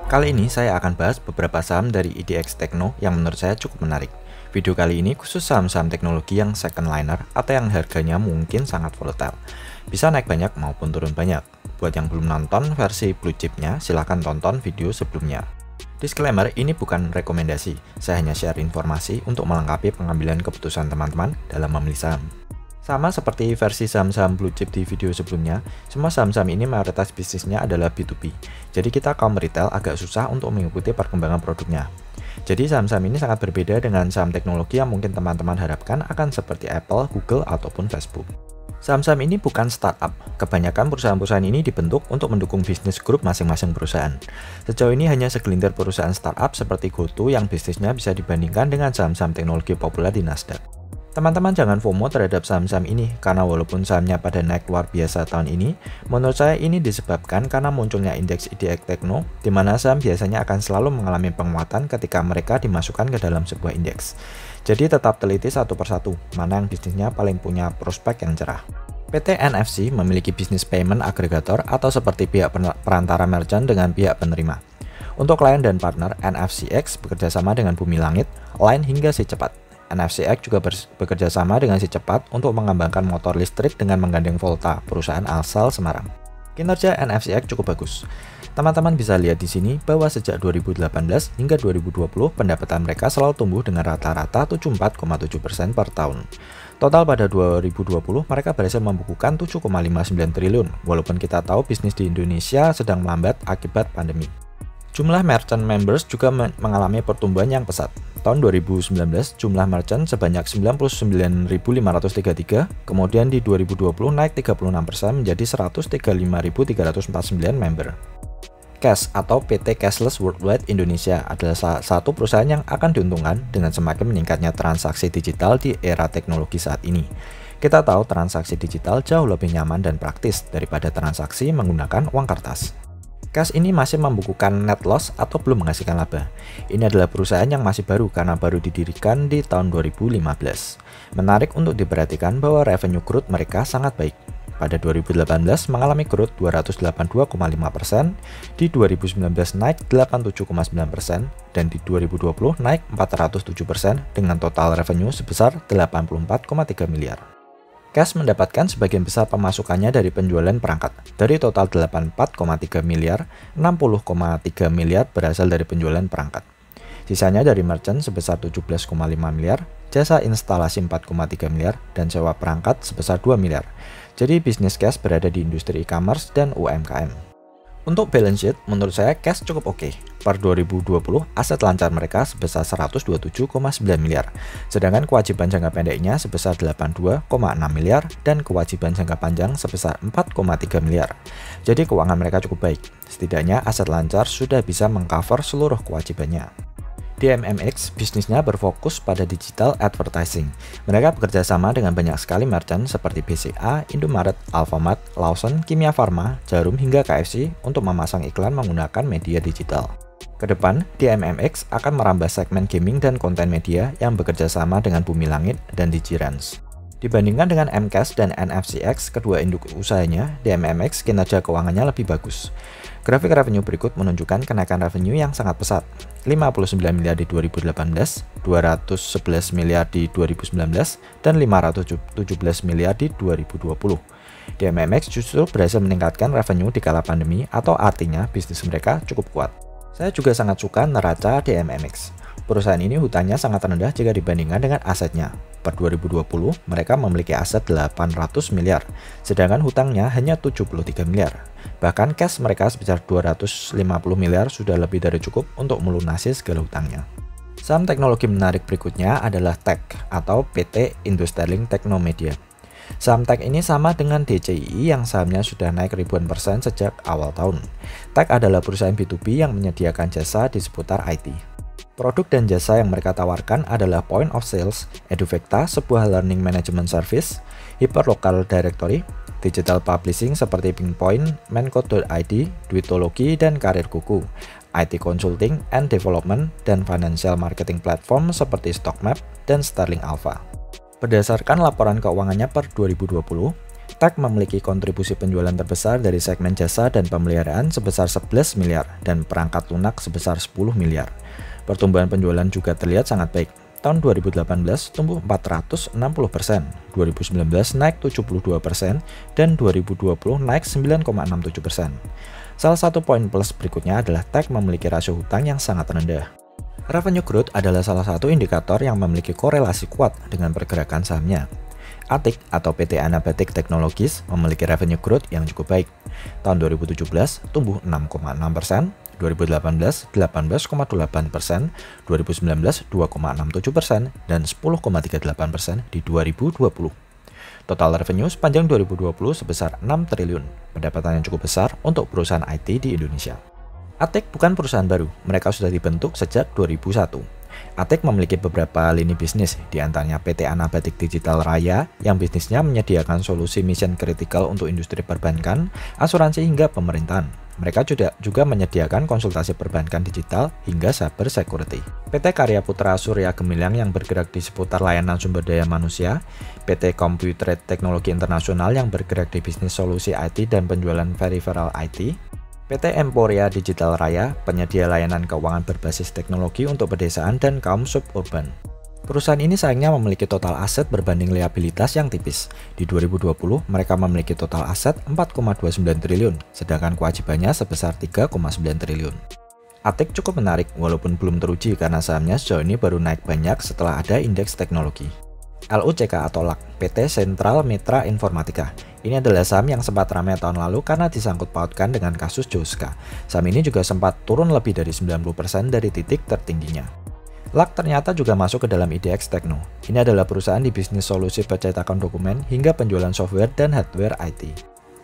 Kali ini saya akan bahas beberapa saham dari IDX Tekno yang menurut saya cukup menarik. Video kali ini khusus saham-saham teknologi yang second liner atau yang harganya mungkin sangat volatile. Bisa naik banyak maupun turun banyak. Buat yang belum nonton versi blue chipnya, silahkan tonton video sebelumnya. Disclaimer, ini bukan rekomendasi. Saya hanya share informasi untuk melengkapi pengambilan keputusan teman-teman dalam memilih saham. Sama seperti versi saham-saham blue chip di video sebelumnya, semua saham-saham ini mayoritas bisnisnya adalah B2B. Jadi kita kaum retail agak susah untuk mengikuti perkembangan produknya. Jadi saham-saham ini sangat berbeda dengan saham teknologi yang mungkin teman-teman harapkan akan seperti Apple, Google, ataupun Facebook. Saham-saham ini bukan startup. Kebanyakan perusahaan-perusahaan ini dibentuk untuk mendukung bisnis grup masing-masing perusahaan. Sejauh ini hanya segelintir perusahaan startup seperti GoTo yang bisnisnya bisa dibandingkan dengan saham-saham teknologi populer di Nasdaq. Teman-teman jangan FOMO terhadap saham-saham ini, karena walaupun sahamnya pada naik luar biasa tahun ini, menurut saya ini disebabkan karena munculnya indeks IDX Tekno, di mana saham biasanya akan selalu mengalami penguatan ketika mereka dimasukkan ke dalam sebuah indeks. Jadi tetap teliti satu persatu, mana yang bisnisnya paling punya prospek yang cerah. PT NFC memiliki bisnis payment agregator atau seperti pihak perantara merchant dengan pihak penerima. Untuk klien dan partner, NFCX bekerja sama dengan Bumi Langit, Line hingga Si Cepat. NFCX juga bekerja sama dengan Si Cepat untuk mengembangkan motor listrik dengan menggandeng Volta, perusahaan asal Semarang. Kinerja NFCX cukup bagus. Teman-teman bisa lihat di sini bahwa sejak 2018 hingga 2020 pendapatan mereka selalu tumbuh dengan rata-rata 74,7% per tahun. Total pada 2020 mereka berhasil membukukan 7,59 triliun, walaupun kita tahu bisnis di Indonesia sedang melambat akibat pandemi. Jumlah merchant members juga mengalami pertumbuhan yang pesat. Tahun 2019, jumlah merchant sebanyak 99.533, kemudian di 2020 naik 36% menjadi 135.349 member. Cash atau PT Cashless Worldwide Indonesia adalah salah satu perusahaan yang akan diuntungkan dengan semakin meningkatnya transaksi digital di era teknologi saat ini. Kita tahu transaksi digital jauh lebih nyaman dan praktis daripada transaksi menggunakan uang kertas. Cash ini masih membukukan net loss atau belum menghasilkan laba. Ini adalah perusahaan yang masih baru karena baru didirikan di tahun 2015. Menarik untuk diperhatikan bahwa revenue growth mereka sangat baik. Pada 2018 mengalami growth 282,5%, di 2019 naik 87,9%, dan di 2020 naik 407% dengan total revenue sebesar 84,3 miliar. Cash mendapatkan sebagian besar pemasukannya dari penjualan perangkat. Dari total 84,3 miliar, 60,3 miliar berasal dari penjualan perangkat. Sisanya dari merchant sebesar 17,5 miliar, jasa instalasi 4,3 miliar, dan sewa perangkat sebesar 2 miliar. Jadi bisnis Cash berada di industri e-commerce dan UMKM. Untuk balance sheet, menurut saya Cash cukup oke. Per 2020, aset lancar mereka sebesar 127,9 miliar, sedangkan kewajiban jangka pendeknya sebesar 82,6 miliar dan kewajiban jangka panjang sebesar 4,3 miliar. Jadi keuangan mereka cukup baik. Setidaknya aset lancar sudah bisa mengcover seluruh kewajibannya. DMMX bisnisnya berfokus pada digital advertising. Mereka bekerja sama dengan banyak sekali merchant seperti BCA, Indomaret, Alfamart, Lawson, Kimia Farma, Jarum hingga KFC untuk memasang iklan menggunakan media digital. Kedepan, DMMX akan merambah segmen gaming dan konten media yang bekerja sama dengan Bumi Langit dan Digirans. Dibandingkan dengan MCash dan NFCX, kedua induk usahanya, DMMX kinerja keuangannya lebih bagus. Grafik revenue berikut menunjukkan kenaikan revenue yang sangat pesat, 59 miliar di 2018, 211 miliar di 2019, dan 517 miliar di 2020. DMMX justru berhasil meningkatkan revenue di kala pandemi, atau artinya bisnis mereka cukup kuat. Saya juga sangat suka neraca DMMX. Perusahaan ini hutangnya sangat rendah jika dibandingkan dengan asetnya. Per 2020, mereka memiliki aset 800 miliar, sedangkan hutangnya hanya 73 miliar. Bahkan cash mereka sebesar 250 miliar sudah lebih dari cukup untuk melunasi segala hutangnya. Saham teknologi menarik berikutnya adalah TEK atau PT Indostelink Teknomedia. Saham TEK ini sama dengan DCII yang sahamnya sudah naik ribuan persen sejak awal tahun. TEK adalah perusahaan B2B yang menyediakan jasa di seputar IT. Produk dan jasa yang mereka tawarkan adalah Point of Sales, Eduvecta, sebuah learning management service, Hyperlocal Directory, digital publishing seperti Pinpoint, Mencode.id, Duitologi, dan Karir Kuku, IT consulting and development, dan financial marketing platform seperti Stockmap dan Sterling Alpha. Berdasarkan laporan keuangannya per 2020, TEK memiliki kontribusi penjualan terbesar dari segmen jasa dan pemeliharaan sebesar 11 miliar dan perangkat lunak sebesar 10 miliar. Pertumbuhan penjualan juga terlihat sangat baik. Tahun 2018 tumbuh 460%, 2019 naik 72%, dan 2020 naik 9,67%. Salah satu poin plus berikutnya adalah TEK memiliki rasio hutang yang sangat rendah. Revenue growth adalah salah satu indikator yang memiliki korelasi kuat dengan pergerakan sahamnya. ATIC atau PT Anabatic Technologies memiliki revenue growth yang cukup baik. Tahun 2017 tumbuh 6,6%, 2018 18,8%, 2019 2,67%, dan 10,38% di 2020. Total revenue sepanjang 2020 sebesar 6 triliun, pendapatan yang cukup besar untuk perusahaan IT di Indonesia. ATIC bukan perusahaan baru, mereka sudah dibentuk sejak 2001. ATIC memiliki beberapa lini bisnis, diantaranya PT Anabatic Digital Raya yang bisnisnya menyediakan solusi mission critical untuk industri perbankan, asuransi hingga pemerintahan. Mereka juga menyediakan konsultasi perbankan digital hingga cyber security. PT Karya Putra Surya Gemilang yang bergerak di seputar layanan sumber daya manusia, PT Computrade Teknologi Internasional yang bergerak di bisnis solusi IT dan penjualan peripheral IT, PT Emporia Digital Raya, penyedia layanan keuangan berbasis teknologi untuk pedesaan dan kaum suburban. Perusahaan ini sayangnya memiliki total aset berbanding liabilitas yang tipis. Di 2020, mereka memiliki total aset 4,29 triliun, sedangkan kewajibannya sebesar 3,9 triliun. ATIC cukup menarik walaupun belum teruji karena sahamnya sejauh ini baru naik banyak setelah ada indeks teknologi. LUCK atau LAK, PT Sentral Mitra Informatika. Ini adalah saham yang sempat ramai tahun lalu karena disangkut pautkan dengan kasus Joska. Saham ini juga sempat turun lebih dari 90% dari titik tertingginya. LAK ternyata juga masuk ke dalam IDX Tekno. Ini adalah perusahaan di bisnis solusi percetakan dokumen hingga penjualan software dan hardware IT.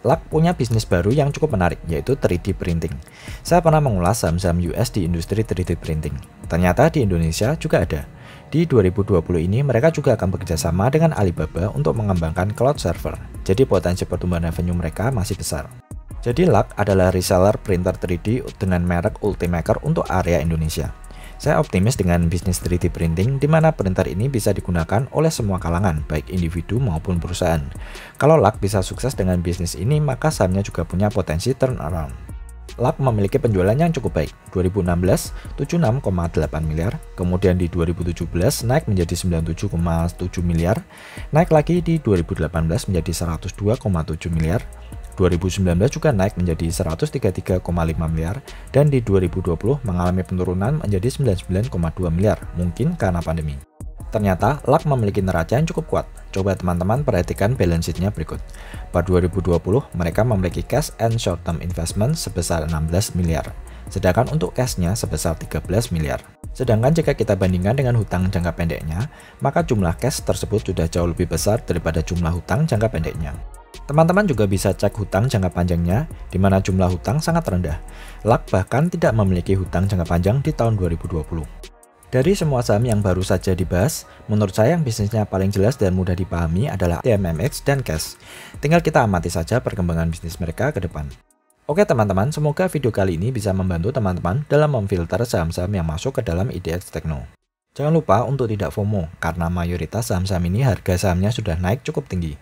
LAK punya bisnis baru yang cukup menarik, yaitu 3D printing. Saya pernah mengulas saham-saham US di industri 3D printing. Ternyata di Indonesia juga ada. Di 2020 ini mereka juga akan bekerjasama dengan Alibaba untuk mengembangkan cloud server. Jadi potensi pertumbuhan revenue mereka masih besar. Jadi LAK adalah reseller printer 3D dengan merek Ultimaker untuk area Indonesia. Saya optimis dengan bisnis 3D printing di mana printer ini bisa digunakan oleh semua kalangan, baik individu maupun perusahaan. Kalau LAK bisa sukses dengan bisnis ini, maka sahamnya juga punya potensi turnaround. LAK memiliki penjualan yang cukup baik. 2016 76,8 miliar, kemudian di 2017 naik menjadi 97,7 miliar, naik lagi di 2018 menjadi 102,7 miliar, 2019 juga naik menjadi 133,5 miliar, dan di 2020 mengalami penurunan menjadi 99,2 miliar, mungkin karena pandemi. Ternyata LAK memiliki neraca yang cukup kuat. Coba teman-teman perhatikan balance sheet-nya berikut. Pada 2020, mereka memiliki cash and short-term investment sebesar 16 miliar. Sedangkan untuk cash-nya sebesar 13 miliar. Sedangkan jika kita bandingkan dengan hutang jangka pendeknya, maka jumlah cash tersebut sudah jauh lebih besar daripada jumlah hutang jangka pendeknya. Teman-teman juga bisa cek hutang jangka panjangnya, di mana jumlah hutang sangat rendah. LAK bahkan tidak memiliki hutang jangka panjang di tahun 2020. Dari semua saham yang baru saja dibahas, menurut saya yang bisnisnya paling jelas dan mudah dipahami adalah TMMX dan Cash. Tinggal kita amati saja perkembangan bisnis mereka ke depan. Oke teman-teman, semoga video kali ini bisa membantu teman-teman dalam memfilter saham-saham yang masuk ke dalam IDX Tekno. Jangan lupa untuk tidak FOMO, karena mayoritas saham-saham ini harga sahamnya sudah naik cukup tinggi.